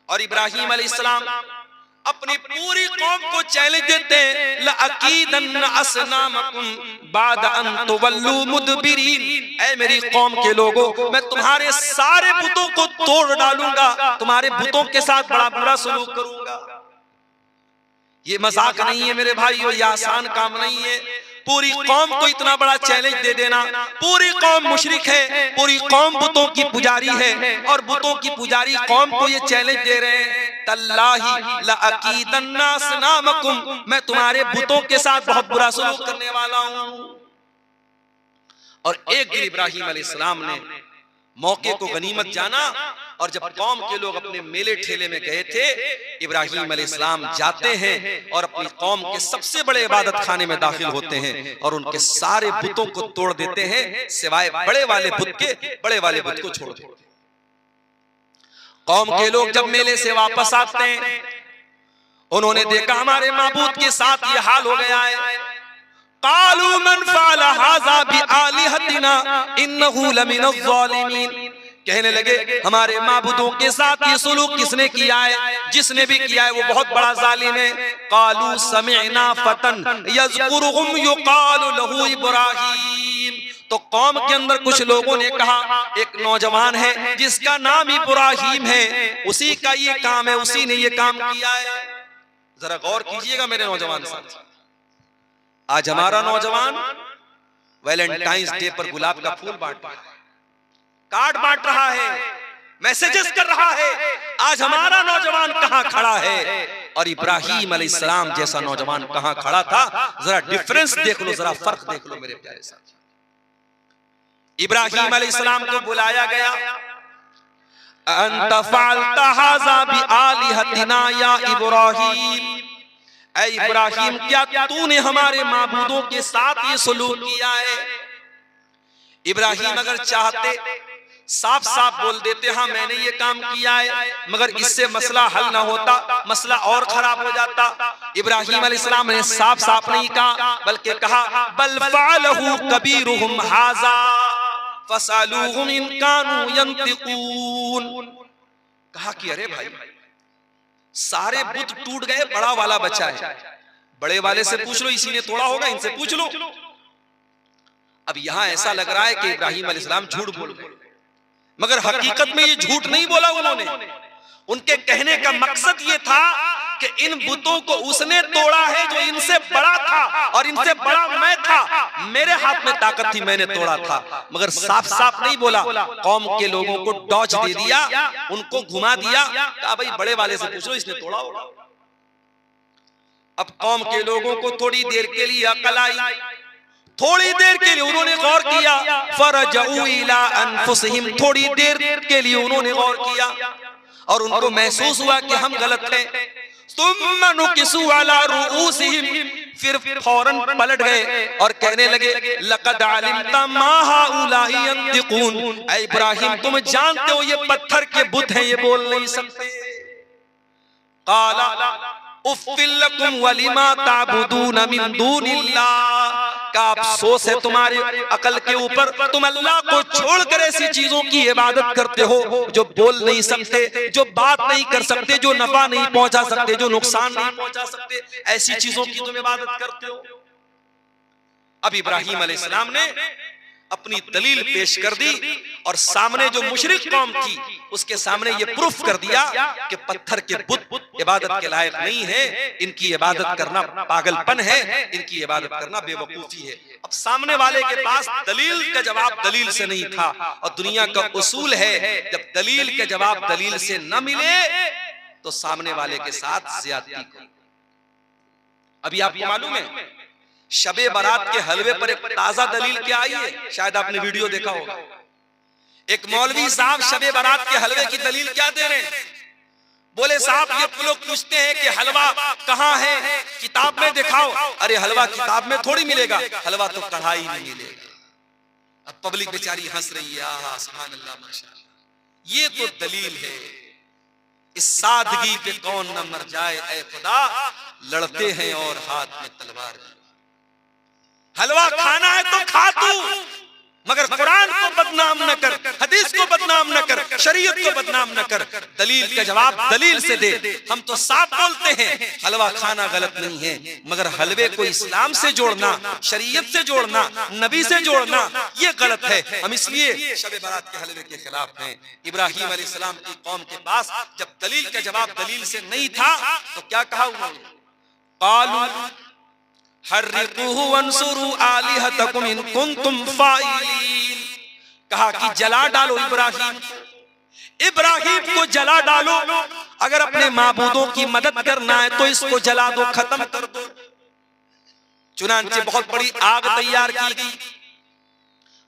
और इब्राहिम अलैहिस्सलाम अपनी पूरी कौम को चैलेंज देते हैं, लअकीदन्न असनामकुम बाद अन तुवल्लू मुदबिरीन। ऐ मेरी कौम के लोगों, मैं तुम्हारे सारे बुतों को तोड़ डालूंगा, तुम्हारे बुतों के साथ बड़ा बुरा सलूक करूंगा। ये मजाक नहीं है मेरे भाइयों, ये आसान काम नहीं है। पूरी कौम को इतना बड़ा चैलेंज दे देना, पूरी कौम मुशरिक है, पूरी कौम बुतों की पुजारी है और बुतों की पुजारी कौम को ये चैलेंज दे रहे हैं, तल्लाही लअकीदन्ना असनामकुम, मैं तुम्हारे बुतों के साथ बहुत बुरा सलूक करने वाला हूं। और एक दिन इब्राहिम अलैहिस्सलाम ने मौके को गनीमत जाना और जब कौम के लोग अपने मेले ठेले में गए थे, इब्राहिम अलैहिस्सलाम जाते हैं और अपनी कौम के सबसे बड़े इबादत खाने में दाखिल होते हैं और उनके सारे बुतों को तोड़ देते हैं, सिवाय बड़े वाले बुत के, बड़े वाले बुत को छोड़ देते हैं। कौम के लोग जब मेले से वापस आते हैं, उन्होंने देखा हमारे माबूद के साथ ये हाल हो गया है। कालू मन फ़अल हाज़ा बिआलिहतिना इन्नहु लमिनज़ ज़ालिमीन, कहने लगे हमारे माबूदों के साथ ये सुलूक किसने किया है, जिसने भी किया है वो बहुत बड़ा जालिम है। कालू समिअना फतन यज़कुरुहुम युक़ालु लहू इब्राहीम, तो कौम के अंदर कुछ लोगों ने कहा एक नौजवान है जिसका नाम इब्राहीम है, उसी का ये काम है, उसी ने ये काम किया है। जरा गौर कीजिएगा मेरे नौजवान साथी, आज हमारा नौजवान वैलेंटाइंस डे पर गुलाब का फूल बांट रहा है, कार्ड बांट रहा है, मैसेजेस कर रहा है। आज हमारा नौजवान कहां खड़ा है और इब्राहिम अलैहिस्सलाम जैसा नौजवान कहां खड़ा था? जरा डिफरेंस देख लो, जरा फर्क देख लो मेरे प्यारे साथी। इब्राहिम अलैहिस्सलाम को बुलाया गया, अंत फ़अलत हाज़ा बिआलिहतिना या इब्राहीम, ऐ इब्राहिम क्या तूने हमारे माबूदों के साथ ये सलूक किया है? इब्राहिम अगर चाहते साफ साफ बोल देते हाँ मैंने ये काम किया है, मगर इससे मसला हल ना होता, मसला और खराब हो जाता। इब्राहिम अलैहिस्सलाम ने साफ साफ नहीं कहा, बल्कि कहा बल फ़अलहु कबीरुहुम हाज़ा फसअलूहुम इन कानू यंतिकून। कहा कि अरे भाई सारे बुत टूट गए, बड़ा वाला बचा है, बड़े वाले से पूछ लो, इसी ने तोड़ा होगा, इनसे पूछ लो। अब यहां ऐसा लग रहा है कि इब्राहिम अलैहिस्सलाम झूठ बोल गए, मगर हकीकत में ये झूठ नहीं बोला उन्होंने। उनके कहने का मकसद ये था कि इन बुतों को उसने तोड़ा है जो इनसे बड़ा था और इनसे बड़ा मैं था, मेरे हाथ में ताकत थी, मैंने तोड़ा था, मगर साफ साफ नहीं बोला। कौम के लोगों को डॉज दे दिया, उनको घुमा दिया, कहा भाई बड़े वाले से पूछो, इसने तोड़ा होगा। अब कौम के लोगों को थोड़ी देर के लिए अकल आई, थोड़ी देर के लिए उन्होंने गौर किया, फरजऊ इला अनफुसिहिम, थोड़ी देर के लिए उन्होंने गौर किया और उनको महसूस हुआ कि हम गलत हैं। सुम्मा नुकिसू अला रुऊसिहिम, फिर फौरन पलट गए और कहने लगे लक़द अलिमता मा हाउलाई यंतिकून, ऐ इब्राहिम तुम जानते हो ये पत्थर के बुत हैं, ये बोल नहीं सकते। क़ाला उफ़्फ़िल लकुम वलिमा ताबुदून मिन दूनिल्लाह, का अफसोस है तुम्हारी अकल के ऊपर, तुम अल्लाह को छोड़कर ऐसी चीजों की इबादत करते हो जो बोल नहीं सकते, जो बात नहीं कर सकते, जो नफा नहीं पहुंचा सकते, जो नुकसान नहीं पहुंचा सकते, ऐसी चीजों की तुम इबादत करते हो। अब इब्राहिम अलैहिस्सलाम ने अपनी दलील पेश कर दी और सामने जो मुशरिक कौम थी उसके सामने ये प्रूफ कर दिया कि पत्थर के बुत इबादत के लायक नहीं है, इनकी इबादत करना पागलपन है, इनकी इबादत करना बेवकूफी है। अब सामने वाले के पास दलील का जवाब दलील से नहीं था, और दुनिया का उसूल है जब दलील का जवाब दलील से न मिले तो सामने वाले के साथ ज्यादती करो। अभी आपको मालूम है शबे बारात के हलवे पर एक ताजा दलील क्या आई है, शायद आपने वीडियो देखा होगा। एक मौलवी साहब शबे बारात के हलवे की दलील क्या दे रहे हैं, बोले साहब ये लोग पूछते हैं कि हलवा कहाँ है, किताब में दिखाओ। अरे हलवा किताब में थोड़ी मिलेगा, हलवा तो कढ़ाई में मिलेगा। अब पब्लिक बेचारी हंस रही है, आहा सुभान अल्लाह माशाअल्लाह। ये तो दलील है, इस सादगी पे कौन न मर जाए ऐ खुदा, लड़ते हैं और हाथ में तलवार। हलवा खाना है तो खा तू, मगर कुरान को बदनाम न कर, हदीस को बदनाम न कर, शरीयत को बदनाम न कर। दलील का जवाब दलील से दे। हम तो साफ बोलते हैं हलवा खाना गलत नहीं है, मगर हलवे को इस्लाम से जोड़ना, शरीयत से जोड़ना, नबी से जोड़ना, ये गलत है। हम इसलिए शब बारात के हलवे के खिलाफ हैं। इब्राहिम अलैहिस्सलाम की कौम के पास जब दलील का जवाब दलील से नहीं था तो क्या कहा उन्होंने? कालू हर्रिकूहु वंसुरू आलिहतकुम इन कुंतुम फाइलीन। कहा कि जला डालो इब्राहिम को जला डालो। अगर अपने माबूदों की मदद करना है तो इसको जला दो, खत्म कर दो। चुनांचे बहुत बड़ी आग तैयार की गई।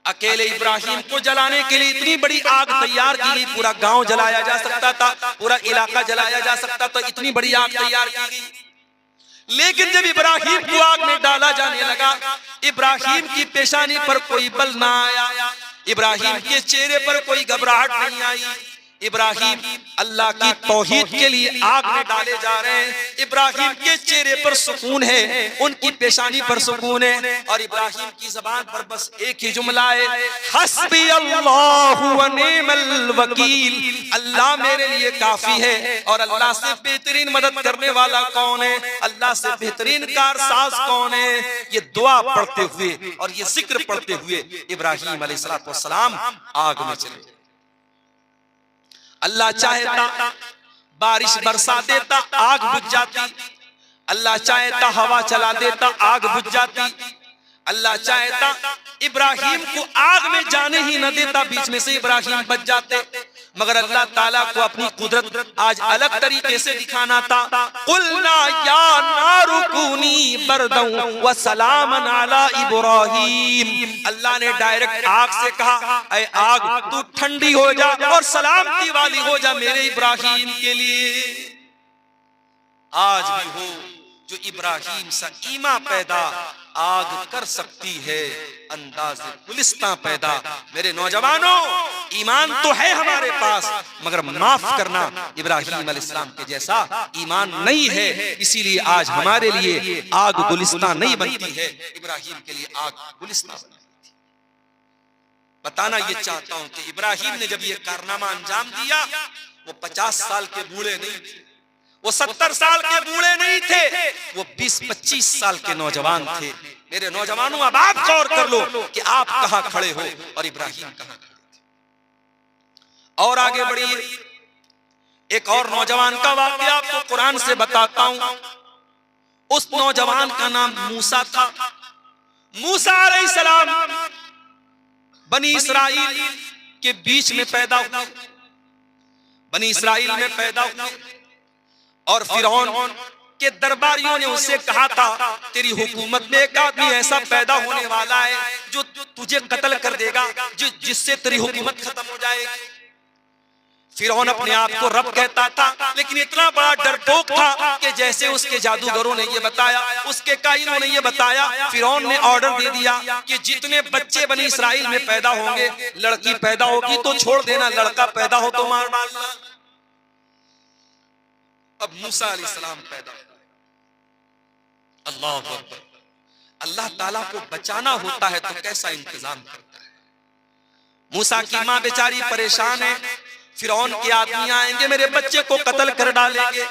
अकेले इब्राहिम को जलाने के लिए इतनी बड़ी आग तैयार की गई, पूरा गांव जलाया जा सकता था, पूरा इलाका जलाया जा सकता था, इतनी बड़ी आग तैयार की गई। लेकिन जब इब्राहिम को आग में डाला जाने लगा, इब्राहिम की पेशानी पर कोई बल ना आया, इब्राहिम के चेहरे पर कोई घबराहट नहीं आई। इब्राहिम अल्लाह की तौहीद के लिए आग में डाले जा रहे हैं। इब्राहिम के चेहरे पर सुकून है, उनकी पेशानी पर सुकून है, और इब्राहिम की ज़बान पर बस एक ही जुमला है, हस्बी अल्लाहु व निअमल वकील। अल्लाह मेरे लिए काफी है, और अल्लाह से बेहतरीन मदद करने वाला कौन है, अल्लाह से बेहतरीन कारसाज कौन है। ये दुआ पढ़ते हुए और ये जिक्र पढ़ते हुए इब्राहिम अलैहिस्सलाम आग में चले। अल्लाह चाहता बारिश बरसा देता, आग बुझ जाती। अल्लाह चाहता हवा चला देता, आग बुझ जाती। अल्लाह चाहता इब्राहिम को आग में जाने ही न देता, बीच में से इब्राहिम बच जाते। मगर अल्लाह ताला को अपनी कुदरत आज अलग तरीके से दिखाना था। कुलना या नारु कूनी बरदन व सलामन अला इब्राहिम। अल्लाह ने डायरेक्ट आग से कहा, ऐ आग तू ठंडी हो जा और सलामती वाली हो जा मेरे इब्राहिम के लिए। आज भी हो जो इब्राहिम सा ईमा पैदा आग कर सकती है, अंदाज़े गुलिस्तां पैदा। मेरे नौजवानों, ईमान तो है हमारे पास, मगर माफ करना इब्राहिम अलैहिस्सलाम के जैसा ईमान नहीं है। इसीलिए आज हमारे लिए आग गुलिस्तां नहीं बनती है, इब्राहिम के लिए आग गुलिस्तां बनती है। बताना ये चाहता हूं कि इब्राहिम ने जब ये कारनामा अंजाम दिया, वो 50 साल के बूढ़े नहीं थे, वो 70 साल के बूढ़े नहीं थे, वो 20-25 साल के नौजवान थे। मेरे नौजवानों, अब आप गौर कर लो कि आप कहां खड़े हो और इब्राहिम कहां खड़े थे। और आगे बढ़िए, एक और नौजवान का वाकया आपको कुरान से बताता हूं। उस नौजवान का नाम मूसा था। मूसा अलैहिस्सलाम बनी इसराइल के बीच में पैदा हुए, बनी इसराइल में पैदा हुए, और फिरौन के दरबारियों ने उससे कहा था, तेरी हुकूमत में एक आदमी ऐसा पैदा होने वाला है जो तुझे कत्ल कर देगा, जिससे तेरी हुकूमत खत्म हो जाएगी। फिरौन अपने आप को रब कहता था, लेकिन इतना बड़ा डरपोक था कि जैसे उसके जादूगरों ने ये बताया, उसके काहिनों ने ये बताया, फिरौन ने ऑर्डर दे दिया कि जितने बच्चे बनी इसराइल में पैदा होंगे, लड़की पैदा होगी तो छोड़ देना, लड़का पैदा हो तो मार डालना। अब मूसा अलैहिस्सलाम पैदा हुए। अल्लाह अकबर। अल्लाह ताला को बचाना होता है तो कैसा इंतजाम करता है। मूसा की माँ बेचारी परेशान है, फिरौन के आदमी आएंगे मेरे बच्चे को कत्ल कर डालेंगे।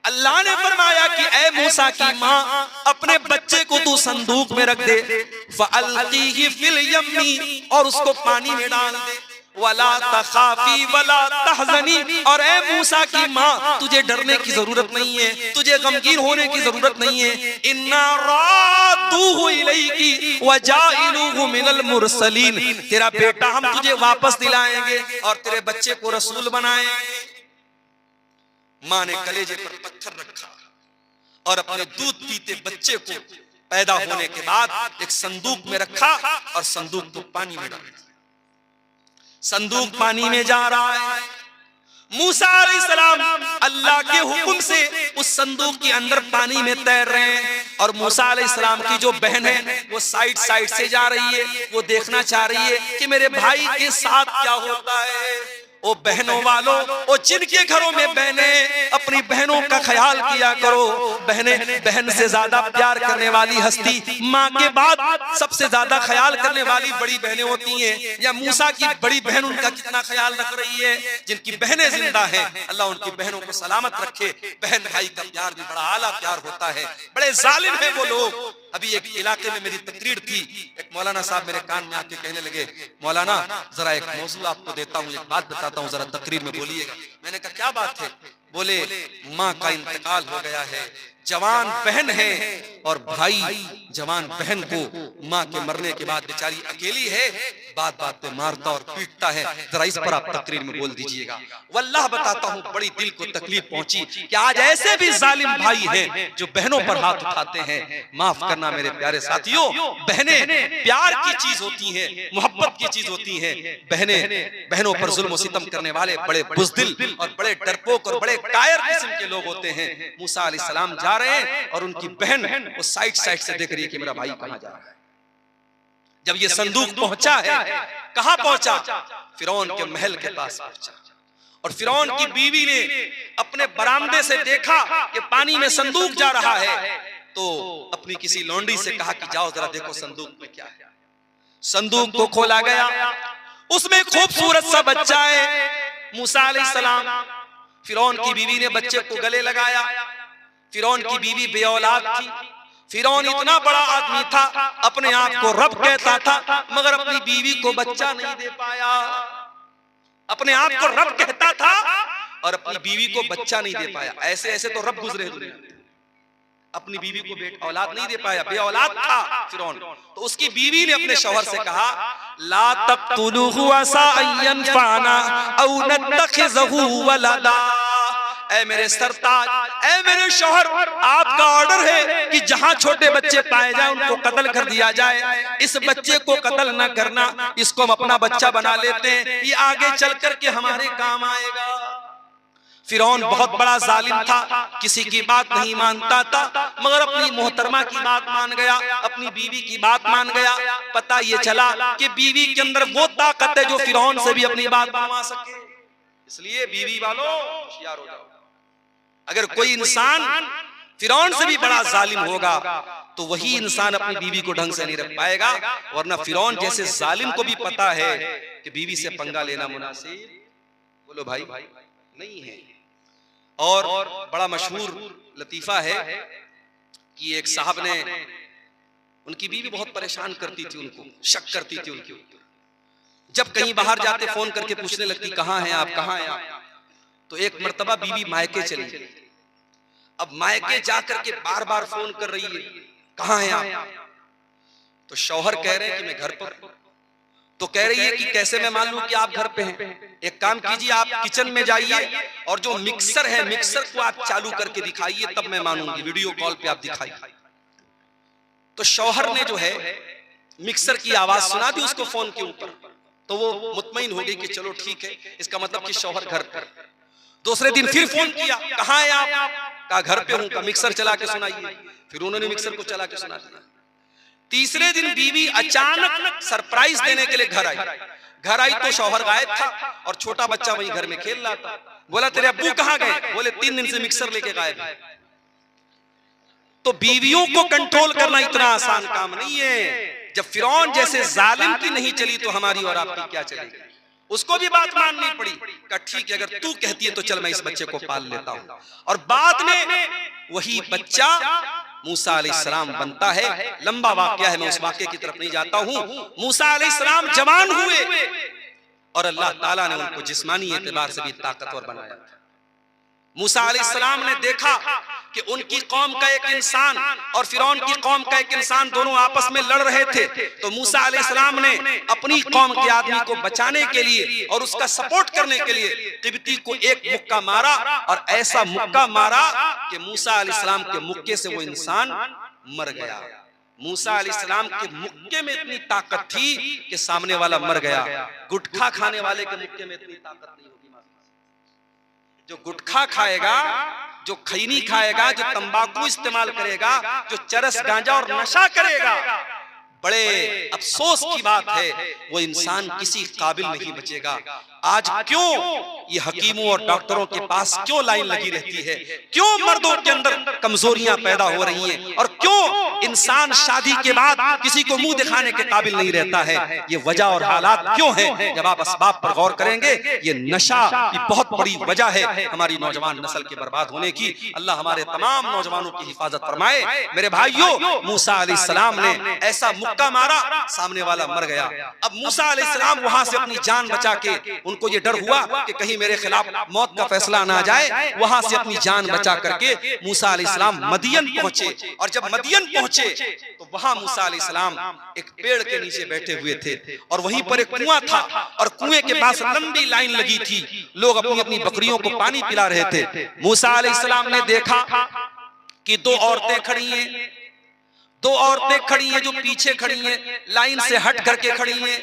अल्लाह ने फरमाया कि ऐ मूसा की माँ, अपने बच्चे को तू संदूक में रख दे, फअल्कीही फिल यम्मी, और उसको पानी में डाल दे, वला तखाफी वला तहज़नी, और ऐ मूसा की माँ, तुझे डरने की जरूरत नहीं है, तुझे गमगीन होने की जरूरत नहीं है। इन्ना रादूहु इलैकी व जाइलूहु मिनल मुरसलीन, तेरा बेटा हम तुझे वापस दिलाएंगे और तेरे बच्चे को रसूल बनाएंगे। माँ ने कलेजे पर पत्थर रखा और अपने दूध पीते बच्चे को पैदा होने के बाद एक संदूक में रखा और संदूक को पानी में डाल दिया। संदूक पानी में जा रहा है। मूसा अलैहिस्सलाम अल्लाह के हुक्म से उस संदूक के अंदर पानी में तैर रहे हैं, और मूसा अलैहिस्सलाम की जो बहन है वो साइड साइड से जा रही है, वो देखना चाह रही है कि मेरे भाई के साथ क्या होता है। ओ बहनों वालों, ओ जिनके घरों में बहनें, अपनी बहनों का ख्याल किया करो। बहनें, बहन से ज्यादा प्यार करने वाली हस्ती माँ के बाद सबसे ज्यादा ख्याल करने वाली बड़ी बहनें होती हैं। या मूसा की बड़ी बहन उनका कितना ख्याल रख रही है। जिनकी बहनें जिंदा हैं, अल्लाह उनकी बहनों को सलामत रखे। बहन भाई का प्यार भी बड़ा आला प्यार होता है। बड़े जालिम है वो लोग। अभी एक इलाके में मेरी तकरीर थी, एक मौलाना साहब मेरे कान में आके कहने लगे, मौलाना जरा एक मौजू आपको देता हूँ, एक बात बताता हूँ, जरा तकरीर में बोलिएगा। मैंने कहा क्या बात है? बोले माँ का इंतकाल हो गया है, जवान बहन है और भाई जवान बहन को माँ के मरने के बाद बेचारी अकेली है, बात बात पे मारता और पीटता है। जरा इस पर आप तकरीर में बोल दीजिएगा। वल्लाह बताता हूँ बड़ी दिल को तकलीफ पहुंची कि आज ऐसे भी जालिम भाई हैं जो बहनों पर हाथ उठाते हैं। माफ करना मेरे प्यारे साथियों, बहनें प्यार की चीज होती हैं, मोहब्बत की चीज होती हैं। बहनों पर जुल्म सितम करने वाले बड़े बुज़दिल और बड़े डरपोक और बड़े कायर किस्म के लोग होते हैं। मूसा अलैहिस्सलाम जा रहे हैं और उनकी बहन वो साइड से देख रही है कि मेरा भाई कहां जा रहा है। जब ये संदूक पहुंचा है, कहां पहुंचा? फिरौन के महल के पास पहुंचा और फिरौन की बीवी ने अपने बरामदे से देखा कि पानी में संदूक जा रहा है, तो अपनी किसी लौंडी से कहा कि जाओ जरा देखो संदूक में क्या है। संदूक को खोला गया, उसमें खूबसूरत सा बच्चा है मूसा अलैहिस्सलाम। फिरौन की बीवी ने बच्चे को गले लगाया। फिरौन की बीवी बेऔलाद थी। फिरौन इतना बड़ा आदमी था, अपने आप को रब कहता था, मगर अपनी बीवी को बच्चा नहीं दे पाया। अपने आप को रब कहता था और अपनी बीवी को बच्चा नहीं दे पाया। ऐसे ऐसे तो रब गुजरे दुनिया में, अपनी बीवी को बेट औलाद नहीं दे पाया, बेऔलाद था फिरौन। तो उसकी बीवी ने अपने शौहर से कहा, ला तक़्तुलूहु असा अन यनफ़अना औ नत्तख़िज़हु वलदा। ऐ मेरे सरताज, ऐ मेरे शौहर, आपका ऑर्डर है कि जहां छोटे बच्चे पाए जाए उनको कत्ल कर दिया जाए। इस बच्चे को कत्ल न करना, इसको हम अपना बच्चा बना लेते हैं, ये आगे चल करके हमारे काम आएगा। फिरौन बहुत बड़ा जालिम था, किसी की बात नहीं मानता था, मगर अपनी मोहतरमा की बात मान गया, अपनी बीवी की बात मान गया। पता ये चला कि बीवी के अंदर वो ताकत है जो फिरौन से भी अपनी बात मनवा सके। इसलिए बीवी वालों होशियार हो जाओ। अगर कोई इंसान फिरौन से भी बड़ा जालिम होगा तो वही इंसान अपनी बीवी को ढंग से नहीं रख पाएगा। वरना फिरौन जैसे जालिम को भी पता है कि बीवी से पंगा लेना मुनासिब, बोलो भाई, नहीं है। और बड़ा मशहूर लतीफा है कि एक साहब ने, उनकी बीवी बहुत परेशान करती थी उनको, शक करती थी उनके ऊपर। जब कहीं बाहर जाते फोन करके पूछने लगती, कहाँ हैं आप, कहाँ हैं आप। तो एक मर्तबा बीवी मायके चली गई। अब मायके जाकर के बार बार फोन कर रही है, कहाँ हैं आप। तो शौहर कह रहे हैं कि मैं घर पर। तो कह रही है कि कैसे मैं मान लूं कि आप घर पे हैं। एक काम कीजिए, आप किचन में जाइए और जो मिक्सर है, मिक्सर को आप चालू करके दिखाइए, तब मैं मानूंगी, वीडियो कॉल पे आप दिखाइए। तो शौहर ने जो है मिक्सर की आवाज सुना दी उसको फोन के ऊपर, तो वो मुतमईन हो गई कि चलो ठीक है, इसका मतलब कि शौहर घर पर। दूसरे दिन फिर फोन किया, कहाँ है आप, कहा घर पे हूं, का मिक्सर चला के सुनाइए। फिर उन्होंने मिक्सर को चला के सुना दिया। तीसरे दिन बीवी अचानक सरप्राइज देने के लिए घर आई। घर आई तो शौहर गायब था और छोटा बच्चा वहीं घर में खेल रहा था। बोला तेरे अब्बू कहाँ गए? बोले 3 दिन से मिक्सर लेके गायब है। तो बीवियों को कंट्रोल करना इतना आसान काम नहीं है। जब फिरौन जैसे जालिम की नहीं चली तो हमारी और आपकी क्या चलेगी। उसको भी बात माननी पड़ी। कहा ठीक है, अगर तू कहती है तो चल मैं इस बच्चे को पाल लेता हूं। और बाद में वही बच्चा मूसा अलैहिस्सलाम बनता है। लंबा वाकया है, मैं उस वाकये की तरफ नहीं जाता हूं। मूसा अलैहिस्सलाम जवान हुए और अल्लाह ताला ने उनको जिस्मानी एतबार से भी ताकतवर बनाया। मूसा अलैहिस्सलाम ने देखा कि उनकी कौम का एक इंसान और फिरौन की कौम का एक इंसान दोनों आपस में लड़ रहे थे। तो मूसा अलैहिस्सलाम ने अपनी कौम के आदमी को बचाने के लिए और उसका सपोर्ट करने के लिए तिब्ती को एक मुक्का मारा, और ऐसा मुक्का मारा कि मूसा अलैहिस्सलाम के मुक्के से वो इंसान मर गया। मूसा अलैहिस्सलाम के मुक्के में इतनी ताकत थी कि सामने वाला मर गया। गुटखा खाने वाले के मुक्के में इतनी ताकत नहीं होगी। जो गुटखा खाएगा, जो खैनी खाएगा, जो तंबाकू इस्तेमाल करेगा, जो चरस गांजा और नशा करेगा, बड़े अफसोस की बात है वो इंसान किसी काबिल नहीं बचेगा। आज क्यों ये हकीमों और डॉक्टरों के पास क्यों लाइन लगी रहती है, क्यों मर्दों के अंदर कमजोरियां पैदा हो रही हैं, और क्यों इंसान शादी के बाद किसी को मुंह दिखाने के काबिल नहीं रहता है। ये वजह और हालात क्यों है? जब आप असबाब पर गौर करेंगे, ये नशा की बहुत बड़ी वजह है हमारी नौजवान नस्ल के बर्बाद होने की। अल्लाह हमारे तमाम नौजवानों की हिफाजत फरमाए। मेरे भाइयों, मूसा अलैहिस्सलाम ने ऐसा मुक्का मारा, सामने वाला मर गया। अब मूसा अलैहिस्सलाम वहां से अपनी जान बचा के, उनको ये डर हुआ कि कहीं मेरे खिलाफ मौत का फैसला ना जाए, वहां से अपनी जान बचा करके मूसा अलैहिस्सलाम मदियन पहुंचे। और जब मदियन पहुंचे तो वहां मूसा अलैहिस्सलाम एक पेड़ के नीचे बैठे हुए थे, और वहीं पर एक कुआं था, और कुएं के पास लंबी लाइन लगी थी, लोग अपनी अपनी बकरियों को पानी पिला रहे थे। मूसा अलैहिस्सलाम ने देखा कि दो औरतें खड़ी हैं, दो औरतें खड़ी हैं जो पीछे खड़ी हैं, लाइन से हट करके खड़ी हैं,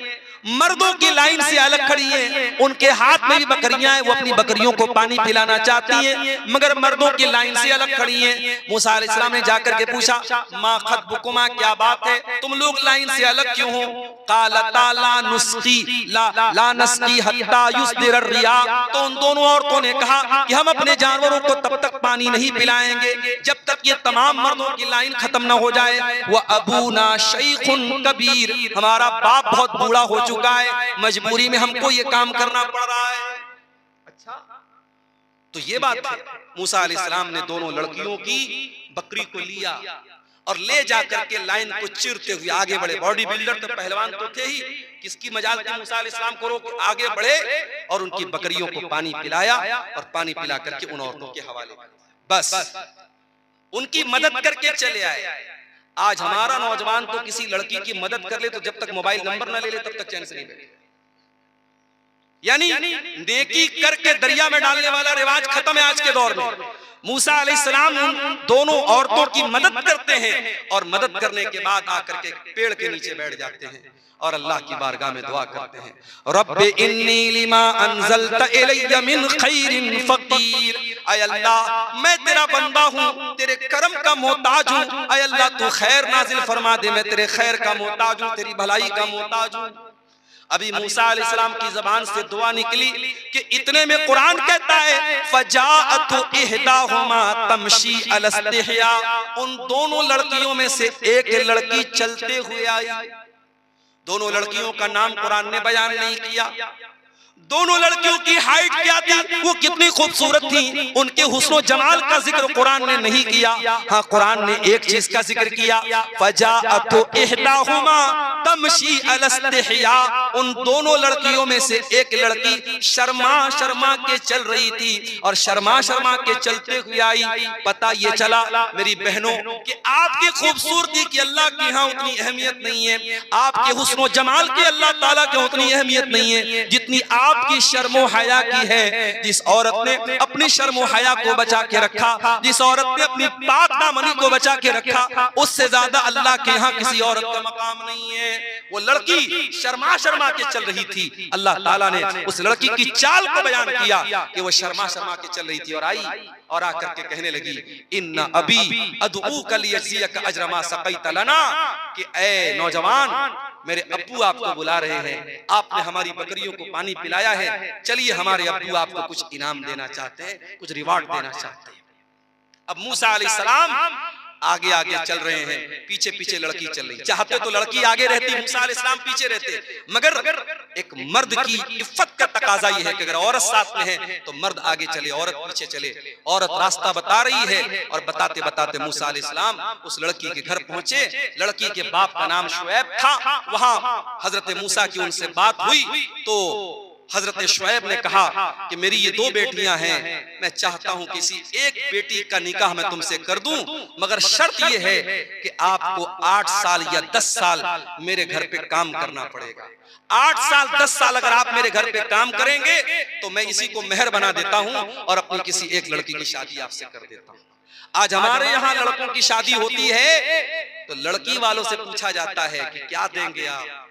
मर्दों की लाइन से अलग खड़ी हैं। उनके हाथ में भी बकरियां हैं, वो अपनी बकरियों को पानी पिलाना चाहती हैं, मगर मर्दों की लाइन से अलग खड़ी हैं। मूसा अलैहिस्सलाम ने जाकर के पूछा, मा खतबुकुमा, क्या बात है, तुम लोग लाइन से अलग क्यों हो? कालता ला नुस्की ला नस्की हत्ता युस्दिर रिया। तो उन दोनों औरतों ने कहा कि हम अपने जानवरों को तब तक पानी नहीं पिलाएंगे जब तक ये तमाम मर्दों की लाइन खत्म न हो जाए। वह अबूना शैखुन कबीर, हमारा बाप बहुत बूढ़ा हो चुका है, मजबूरी में हमको ये काम करना पड़ रहा है। अच्छा, तो ये बात है। मूसा अलैहिस्सलाम ने दोनों लड़कियों की बकरी को लिया और ले जाकर के लाइन को चीरते हुए आगे बढ़े। बॉडी बिल्डर तो पहलवान तो थे ही, किसकी मजाल थी मूसा अलैहिस्सलाम को रोक आगे बढ़े और उनकी बकरियों को पानी पिलाया, और पानी पिला करके उन औरतों के हवाले बस उनकी मदद करके चले आए। आज हमारा नौजवान तो किसी लड़की की मदद कर ले तो जब तक मोबाइल नंबर ना ले ले तब तक चैन से नहीं बैठे। यानी नेकी करके दरिया में डालने वाला रिवाज खत्म है आज के दौर में। मूसा अलैहिस्सलाम उन दोनों औरतों की मदद करते हैं, और मदद करने के बाद आकर के पेड़ के नीचे बैठ जाते हैं और अल्लाह की बारगाह में दुआ करते हैं, रब्बे इन्नी लिमा अंज़लता इलैया मिन खैरिन फकीर। ऐ अल्लाह, मैं तेरा बंदा हूँ, तेरे करम का मोहताज हूँ। ऐ अल्लाह, तू खैर नाजिल फरमा दे, मैं तेरे खैर का मोहताज हूँ, तेरी भलाई का मोहताज हूँ। अभी मूसा अलैहिस्सलाम की जबान से दुआ निकली कि इतने में कुरान कहता है, फजाअतु इहदाहुमा तमशी अला इस्तिहया। उन दोनों लड़कियों में से एक लड़की चलते हुए आई। दोनों लड़कियों का नाम कुरान ने बयान नहीं किया। दोनों लड़कियों की हाइट क्या थी, वो कितनी खूबसूरत थी, उनके हुस्न जमाल का जिक्र कुरान ने नहीं किया। हाँ, कुरान ने एक चीज का जिक्र किया, फजाअतु इहदाहुमा तमशी अला इस्तिहया। उन दोनों लड़कियों में से एक लड़की शर्मा शर्मा के चल रही थी, और शर्मा शर्मा के चलते हुए आई। पता ये चला मेरी बहनों कि आपकी खूबसूरती की अल्लाह के यहाँ उतनी अहमियत नहीं है, आपके हुस्न जमाल की अल्लाह ताला के उतनी अहमियत नहीं है जितनी आपकी शर्मो हया की है। जिस औरत ने अपनी शर्मो हया को बचा के रखा, जिस औरत ने अपनी पाक दामनी को बचा के रखा, उससे ज्यादा अल्लाह के यहाँ किसी औरत का मकाम नहीं है। वो लड़की शर्मा शर्मा के चल रही थी। अल्लाह ताला ने उस लड़की की चाल को बयान किया कि वो शर्मा शर्मा के चल रही थी, और आई और आकर के कहने लगी, इन्ना अबी अदऊका लियजज़ियका अज्र मा सक़ैत लना, कि ऐ नौजवान, मेरे अब्बू आपको बुला रहे हैं, आपने हमारी बकरियों को पानी पिलाया है, चलिए हमारे अब्बू आपको कुछ इनाम देना चाहते हैं, कुछ रिवार्ड देना चाहते हैं। अब मूसा अलैहिस्सलाम आगे आगे चल रहे हैं, पीछे पीछे लड़की चल रही। चाहते तो लड़की आगे रहती, मूसा अलैहिस्सलाम पीछे रहते, मगर एक मर्द की इफ्फत का तकाजा ये है कि अगर औरत साथ में है तो मर्द आगे चले, औरत पीछे चले। औरत रास्ता बता रही है, और बताते बताते मूसा अलैहिस्सलाम उस लड़की के घर पहुंचे। लड़की के बाप का नाम शुएब था। वहां हजरत मूसा की उनसे बात हुई तो हजरत शुएब ने कहा कि मेरी ये दो बेटियां हैं, मैं चाहता हूं किसी एक बेटी का निकाह मैं तुमसे कर दूं, मगर शर्त ये है कि आपको 8 साल या 10 साल मेरे घर पे काम करना पड़ेगा। 8 साल 10 साल अगर आप मेरे घर पे काम करेंगे तो मैं इसी को मेहर बना देता हूं और अपनी किसी एक लड़की की शादी आपसे कर देता हूं। आज हमारे यहाँ लड़कों की शादी होती है तो लड़की वालों से पूछा जाता है कि क्या देंगे आप,